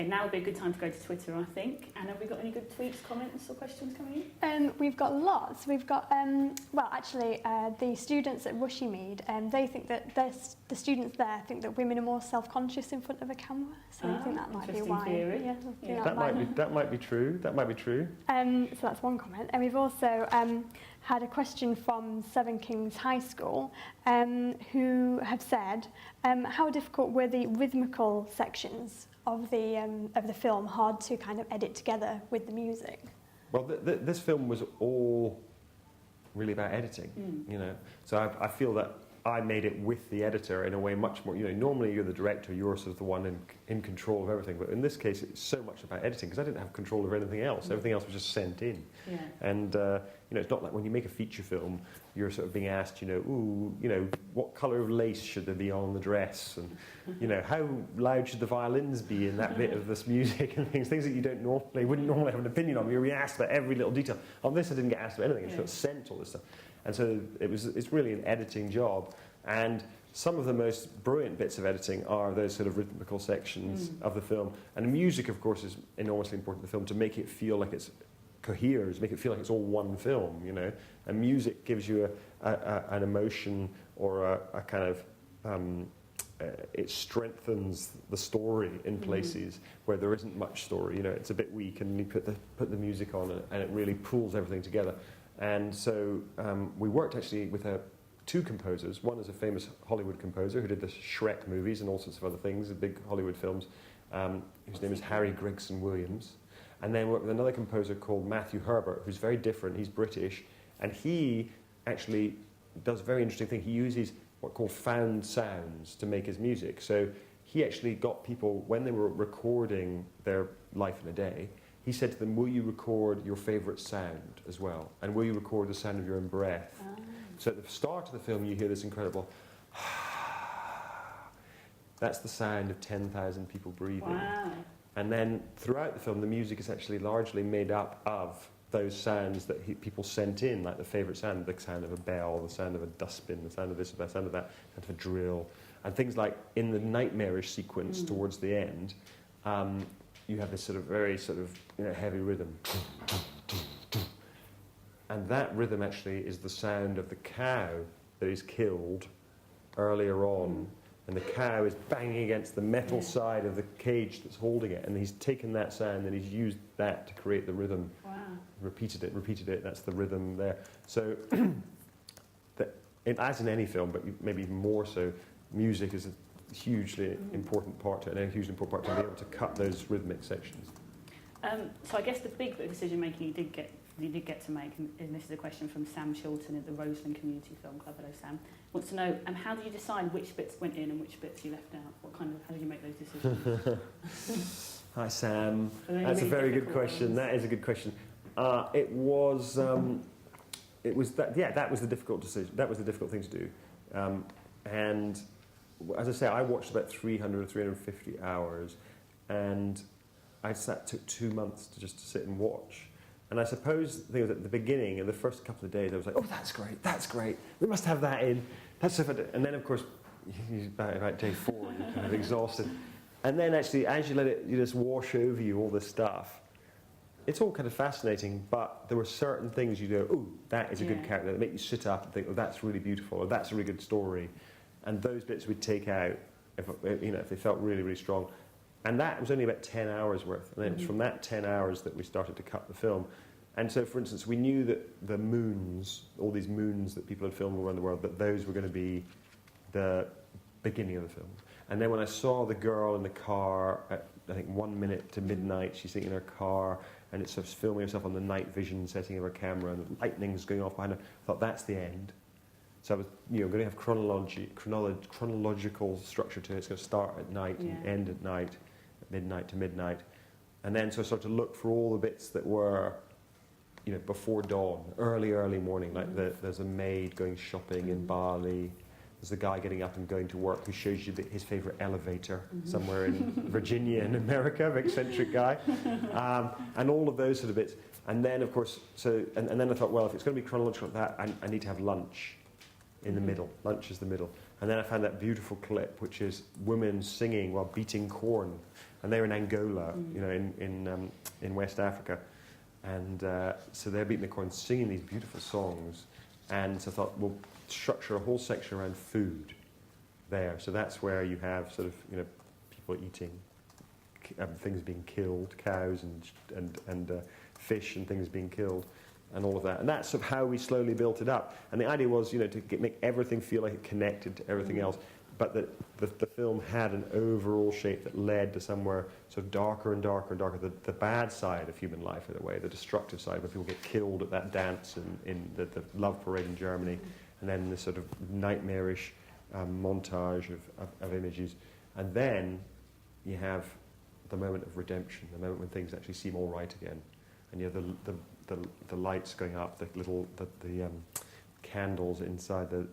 Okay, now would be a good time to go to Twitter, I think. And have we got any good tweets, comments or questions coming in? We've got lots. We've got, the students at Rushmede, they think that the students there think that women are more self-conscious in front of a camera. So I think that might be why. Theory. Yeah, that might be true. That might be true. So that's one comment. And we've also had a question from Seven Kings High School, who have said, how difficult were the rhythmical sections of the film hard to kind of edit together with the music? Well, this film was all really about editing, you know. So I feel that I made it with the editor in a way much more, you know, normally you're the director, you're sort of the one in control of everything, but in this case it's so much about editing because I didn't have control over anything else. Everything else was just sent in. Yeah. And, you know, it's not like when you make a feature film, you're sort of being asked, you know, ooh, you know, what colour of lace should there be on the dress? And, you know, how loud should the violins be in that bit of this music and things that you wouldn't normally have an opinion on. You're being asked about every little detail. On this I didn't get asked about anything, I just got sent all this stuff. And so it's really an editing job. And some of the most brilliant bits of editing are those sort of rhythmical sections of the film. And the music, of course, is enormously important to the film to make it feel like it's coheres, make it feel like it's all one film, you know. And music gives you an emotion or a kind of, it strengthens the story in places where there isn't much story. You know, it's a bit weak, and you put the music on and it really pulls everything together. And so we worked actually with two composers. One is a famous Hollywood composer who did the Shrek movies and all sorts of other things, the big Hollywood films, whose name is Harry Gregson Williams. And then worked with another composer called Matthew Herbert, who's very different. He's British, and he actually does a very interesting thing. He uses what are called found sounds to make his music. So he actually got people, when they were recording their life in a day, he said to them, will you record your favourite sound as well? And will you record the sound of your own breath? So at the start of the film, you hear this incredible that's the sound of 10,000 people breathing. Wow. And then throughout the film, the music is actually largely made up of those sounds that people sent in, like the favourite sound, the sound of a bell, the sound of a dustbin, the sound of this, the sound of that, the sound of a drill. And things like in the nightmarish sequence towards the end, you have this sort of very sort of, you know, heavy rhythm. And that rhythm actually is the sound of the cow that is killed earlier on. And the cow is banging against the metal side of the cage that's holding it. And he's taken that sound and he's used that to create the rhythm. Wow. Repeated it, that's the rhythm there. So, as in any film, but maybe even more so, music is a hugely important part to it, and a hugely important part to be able to cut those rhythmic sections. So I guess the big bit of decision making you did get to make, and this is a question from Sam Shilton at the Roseland Community Film Club. Hello, Sam. Wants to know, how did you decide which bits went in and which bits you left out? How did you make those decisions? Hi, Sam. That's a very good question. That is a good question. That was the difficult decision. That was the difficult thing to do. And as I say, I watched about 300 or 350 hours, and took 2 months to sit and watch. And I suppose the thing was at the beginning, in the first couple of days, I was like, oh, that's great, we must have that in. And then, of course, about day 4, you're kind of exhausted. And then actually, as you let it, you just wash over you all this stuff, it's all kind of fascinating, but there were certain things you go, oh, that is a good character, that make you sit up and think, oh, that's really beautiful, or that's a really good story. And those bits we'd take out if they felt really, really strong. And that was only about 10 hours worth. And then it was from that 10 hours that we started to cut the film. And so, for instance, we knew that the moons, all these moons that people had filmed around the world, that those were going to be the beginning of the film. And then when I saw the girl in the car at, I think, 1 minute to midnight, she's sitting in her car, and it's sort of filming herself on the night vision setting of her camera, and the lightning's going off behind her, I thought, that's the end. So I was, going to have chronological structure to it. It's going to start at night and end at night, midnight to midnight. And then so I started to look for all the bits that were, before dawn, early morning. Like there's a maid going shopping in Bali. There's a guy getting up and going to work who shows you his favourite elevator somewhere in Virginia in America, an eccentric guy. And all of those sort of bits. And then, of course, and then I thought, well, if it's going to be chronological like that, I need to have lunch in the middle. Lunch is the middle. And then I found that beautiful clip, which is women singing while beating corn. and they're in Angola, you know, in West Africa, and so they're beating the corn, singing these beautiful songs, and so I thought we'll structure a whole section around food there. So that's where you have sort of, you know, people eating, things being killed, cows and fish and things being killed, and all of that. And that's sort of how we slowly built it up. And the idea was, you know, to make everything feel like it connected to everything else, but that the film had an overall shape that led to somewhere sort of darker and darker and darker. The bad side of human life, in a way, the destructive side, where people get killed at that dance in the love parade in Germany, and then this sort of nightmarish montage of images. And then you have the moment of redemption, the moment when things actually seem all right again. And you have the lights going up, the candles inside the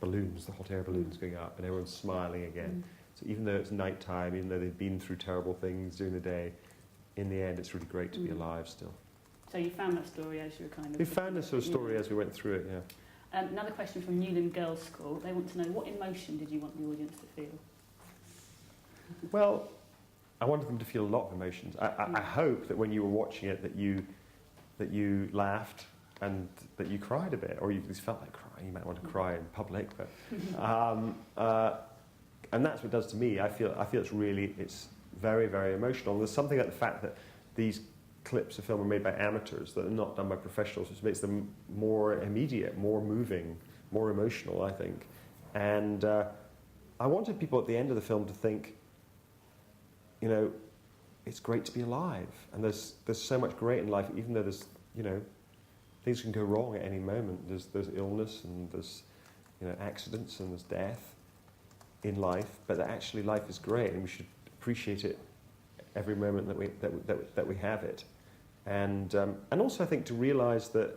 balloons, the hot air balloons going up, and everyone's smiling again. So even though it's night time, even though they've been through terrible things during the day, in the end it's really great to be alive still. So you found that story as you were kind of... We found this sort of story as we went through it, yeah. Another question from Newland Girls' School. They want to know, what emotion did you want the audience to feel? Well, I wanted them to feel a lot of emotions. I hope that when you were watching it that you laughed and that you cried a bit, or you just felt like crying. You might want to cry in public, but and that's what it does to me. I feel it's very, very emotional. And there's something about the fact that these clips of film are made by amateurs, that are not done by professionals, which makes them more immediate, more moving, more emotional, I think. And I wanted people at the end of the film to think, you know, it's great to be alive, and there's so much great in life, even though there's, you know, things can go wrong at any moment. There's illness, and there's, you know, accidents, and there's death in life, but that actually life is great, and we should appreciate it every moment that we have it. And also I think to realise that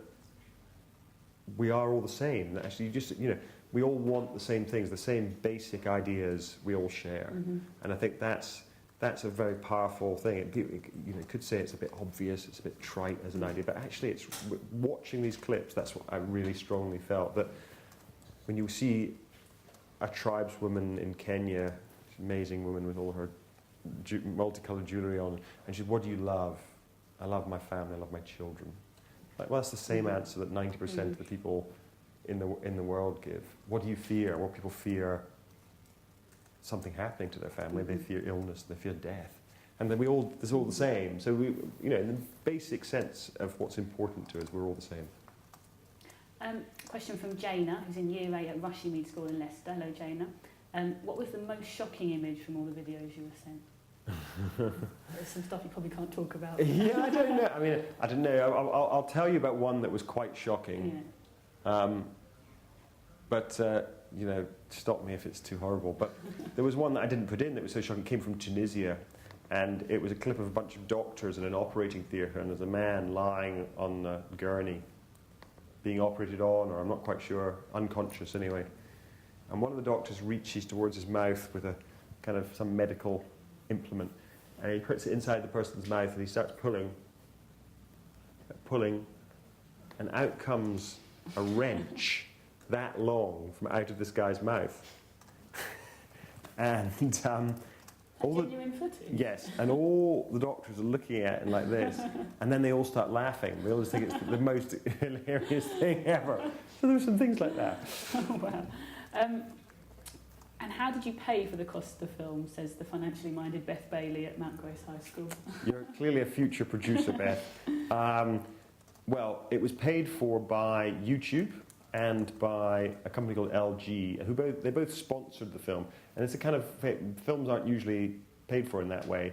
we are all the same. That actually, we all want the same things, the same basic ideas we all share. And I think that's a very powerful thing. It could say it's a bit obvious, it's a bit trite as an idea, but actually it's watching these clips, that's what I really strongly felt, that when you see a tribeswoman in Kenya, amazing woman with all her multicolored jewellery on, and she said, what do you love? I love my family, I love my children. Like, well, that's the same answer that 90% of the people in the world give. What do you fear? What people fear something happening to their family. They fear illness, they fear death. And then it's all the same. So we, in the basic sense of what's important to us, we're all the same. Question from Jaina, who's in Year 8 at Rushmead School in Leicester. Hello, Jaina. What was the most shocking image from all the videos you were sent? There's some stuff you probably can't talk about. Yeah, I don't know. I mean, I don't know. I'll tell you about one that was quite shocking. Yeah. But stop me if it's too horrible. But there was one that I didn't put in that was so shocking. It came from Tunisia. And it was a clip of a bunch of doctors in an operating theatre, and there's a man lying on a gurney being operated on, or I'm not quite sure, unconscious anyway. And one of the doctors reaches towards his mouth with a kind of some medical implement, and he puts it inside the person's mouth, and he starts pulling, and out comes a wrench that long from out of this guy's mouth. And genuine footage? Yes, and all the doctors are looking at it like this, and then they all start laughing. They all just think it's the most hilarious thing ever. So there were some things like that. Oh, wow. And how did you pay for the cost of the film, says the financially minded Beth Bailey at Mount Grace High School? You're clearly a future producer, Beth. Well, it was paid for by YouTube and by a company called LG, who both sponsored the film. And it's a kind of, films aren't usually paid for in that way.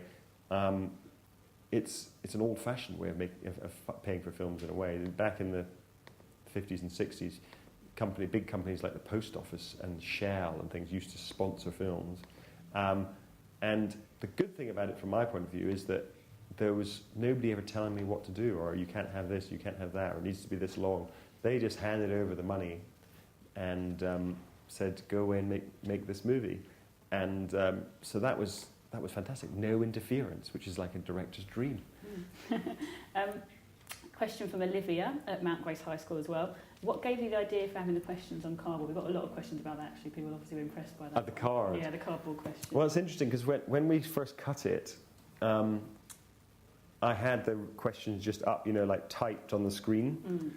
It's an old-fashioned way of paying for films in a way. Back in the 50s and 60s, big companies like the Post Office and Shell and things used to sponsor films. And the good thing about it from my point of view is that there was nobody ever telling me what to do, or you can't have this, you can't have that, or it needs to be this long. They just handed over the money and said, go away and make this movie. And so that was Question from Olivia at Mount Grace High School as well. What gave you the idea for having the questions on cardboard? We've got a lot of questions about that, actually. People obviously were impressed by that. The card? Yeah, the cardboard question. Well, it's interesting because when we first cut it, I had the questions just up, like typed on the screen.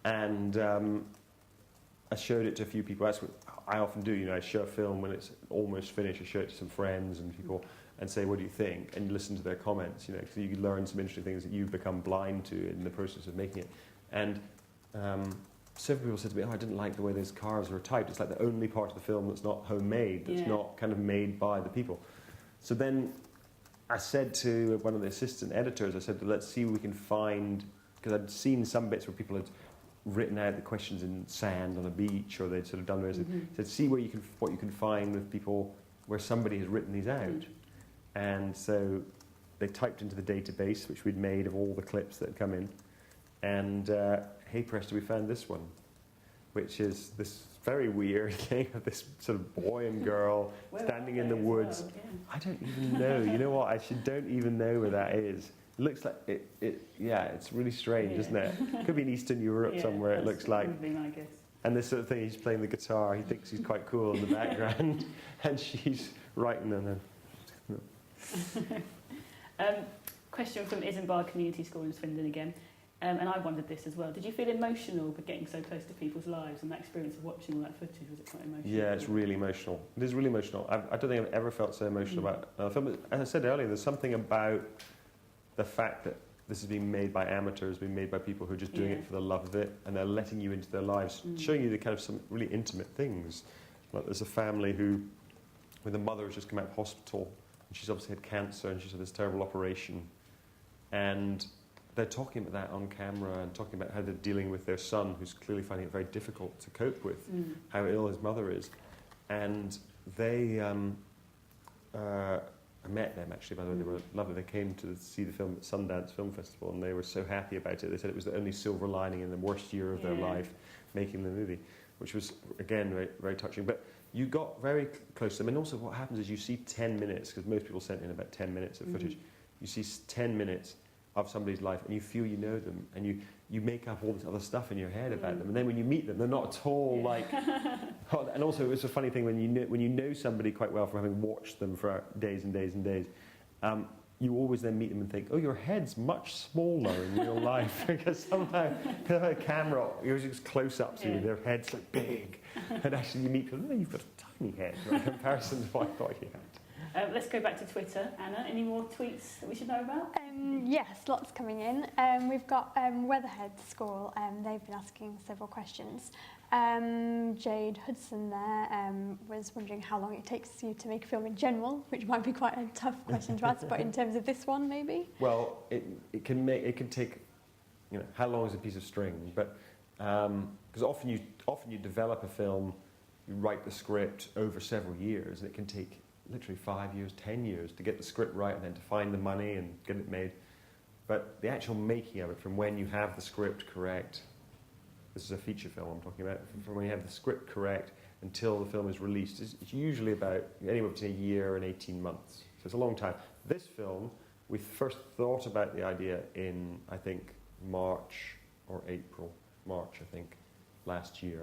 And I showed it to a few people. That's what I often do. I show a film when it's almost finished. I show it to some friends and people and say, what do you think? And you listen to their comments, because you can learn some interesting things that you've become blind to in the process of making it. And several people said to me, I didn't like the way those cards were typed. It's like the only part of the film that's not homemade, that's not kind of made by the people. So then I said to one of the assistant editors, I said, let's see what we can find, because I'd seen some bits where people had written out the questions in sand on a beach, or they'd sort of done those. Said, see what you can find with people where somebody has written these out. And so they typed into the database, which we'd made of all the clips that had come in. And hey presto, we found this one, which is this very weird thing of this sort of boy and girl standing in the woods. Well, yeah. I don't even know. You know what? I don't even know where that is. It looks like it's really strange, isn't it? Could be in Eastern Europe somewhere, it looks like. Would be, I guess. And this sort of thing, he's playing the guitar, he thinks he's quite cool in the background, and she's writing on him. Question from Isambard Community School in Swindon again. And I wondered this as well. Did you feel emotional for getting so close to people's lives, and that experience of watching all that footage, was it quite emotional? Yeah, it's really emotional. It is really emotional. I don't think I've ever felt so emotional about a film. As I said earlier, there's something about the fact that this is being made by amateurs, being made by people who are just doing it for the love of it, and they're letting you into their lives, showing you the kind of some really intimate things. Like there's a family where the mother has just come out of hospital, and she's obviously had cancer, and she's had this terrible operation, and they're talking about that on camera and talking about how they're dealing with their son, who's clearly finding it very difficult to cope with, how ill his mother is. And they, I met them actually, by the way, they were lovely. They came to see the film at Sundance Film Festival, and they were so happy about it. They said it was the only silver lining in the worst year of their life, making the movie, which was, again, very, very touching. But you got very close to them. And also what happens is you see 10 minutes, because most people sent in about 10 minutes of footage. You see 10 minutes of somebody's life, and you feel you know them, and you make up all this other stuff in your head about them, and then when you meet them, they're not at all like. And also, it's a funny thing when you know somebody quite well from having watched them for days and days and days. You always then meet them and think, oh, your head's much smaller in real life, because somehow a camera, you're just close-ups of you, their head's so big, and actually you meet people, oh, you've got a tiny head in comparison to what I thought you had. Let's go back to Twitter. Anna, any more tweets that we should know about? Yes, lots coming in. We've got Weatherhead School. They've been asking several questions. Jade Hudson there was wondering how long it takes you to make a film in general, which might be quite a tough question to answer, but in terms of this one, maybe? Well, it can take, how long is a piece of string? But because often you develop a film, you write the script over several years, and it can take literally 5 years, 10 years to get the script right and then to find the money and get it made. But the actual making of it, from when you have the script correct, this is a feature film I'm talking about, from when you have the script correct until the film is released, it's usually about anywhere between a year and 18 months. So it's a long time. This film, we first thought about the idea in, I think, March, I think, last year.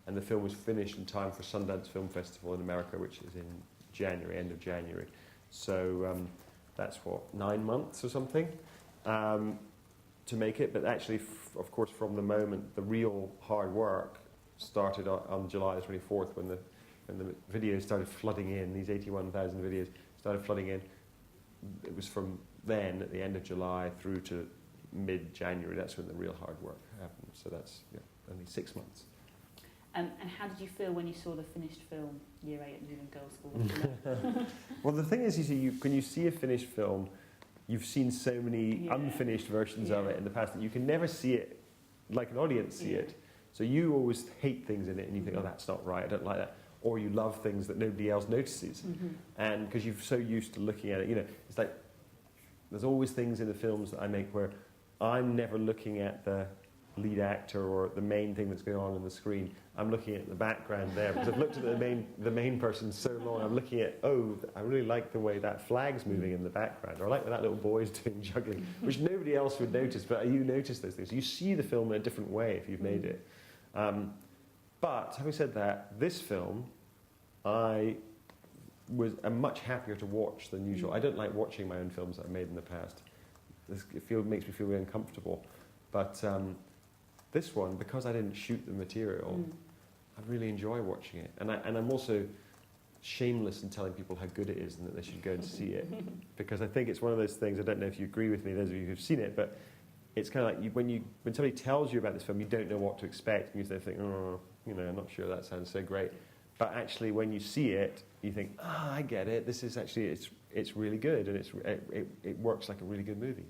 And the film was finished in time for Sundance Film Festival in America, which is in January, end of January. So that's 9 months or something to make it. But actually, of course, from the moment the real hard work started on July 24th, when the videos started flooding in, these 81,000 videos started flooding in. It was from then, at the end of July, through to mid-January. That's when the real hard work happened. So that's only 6 months. And how did you feel when you saw the finished film, Year 8 at Newland Girls' School? Well, the thing is, when you see a finished film, you've seen so many unfinished versions of it in the past that you can never see it like an audience see it. So you always hate things in it, and you think, oh, that's not right, I don't like that. Or you love things that nobody else notices. And because you're so used to looking at it, it's like there's always things in the films that I make where I'm never looking at the lead actor or the main thing that's going on the screen. I'm looking at the background there because I've looked at the main person so long. I'm looking at, I really like the way that flag's moving in the background, or I like what that little boy's doing juggling, which nobody else would notice, but you notice those things. You see the film in a different way if you've made it. But having said that, this film, I'm much happier to watch than usual. I don't like watching my own films that I've made in the past. Makes me feel really uncomfortable. But this one, because I didn't shoot the material, I really enjoy watching it. And I'm also shameless in telling people how good it is and that they should go and see it. Because I think it's one of those things, I don't know if you agree with me, those of you who've seen it, but it's kind of like when somebody tells you about this film, you don't know what to expect. And you think, I'm not sure that sounds so great. But actually, when you see it, you think, I get it. This is actually, it's really good, and it works like a really good movie.